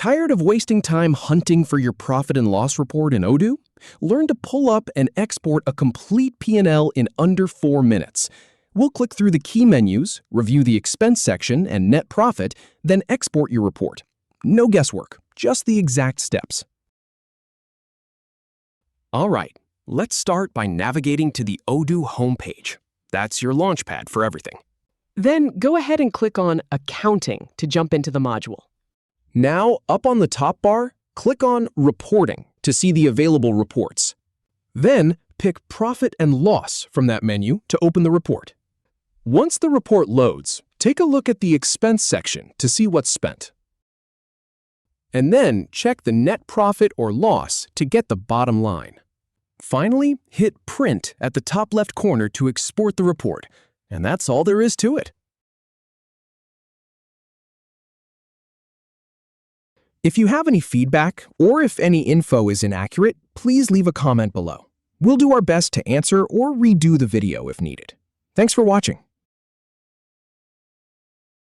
Tired of wasting time hunting for your profit and loss report in Odoo? Learn to pull up and export a complete P&L in under 4 minutes. We'll click through the key menus, review the expense section and net profit, then export your report. No guesswork, just the exact steps. All right, let's start by navigating to the Odoo homepage. That's your launchpad for everything. Then go ahead and click on Accounting to jump into the module. Now, up on the top bar, click on Reporting to see the available reports. Then, pick Profit and Loss from that menu to open the report. Once the report loads, take a look at the expense section to see what's spent. And then check the net profit or loss to get the bottom line. Finally, hit Print at the top left corner to export the report, and that's all there is to it. If you have any feedback, or if any info is inaccurate, please leave a comment below. We'll do our best to answer or redo the video if needed. Thanks for watching.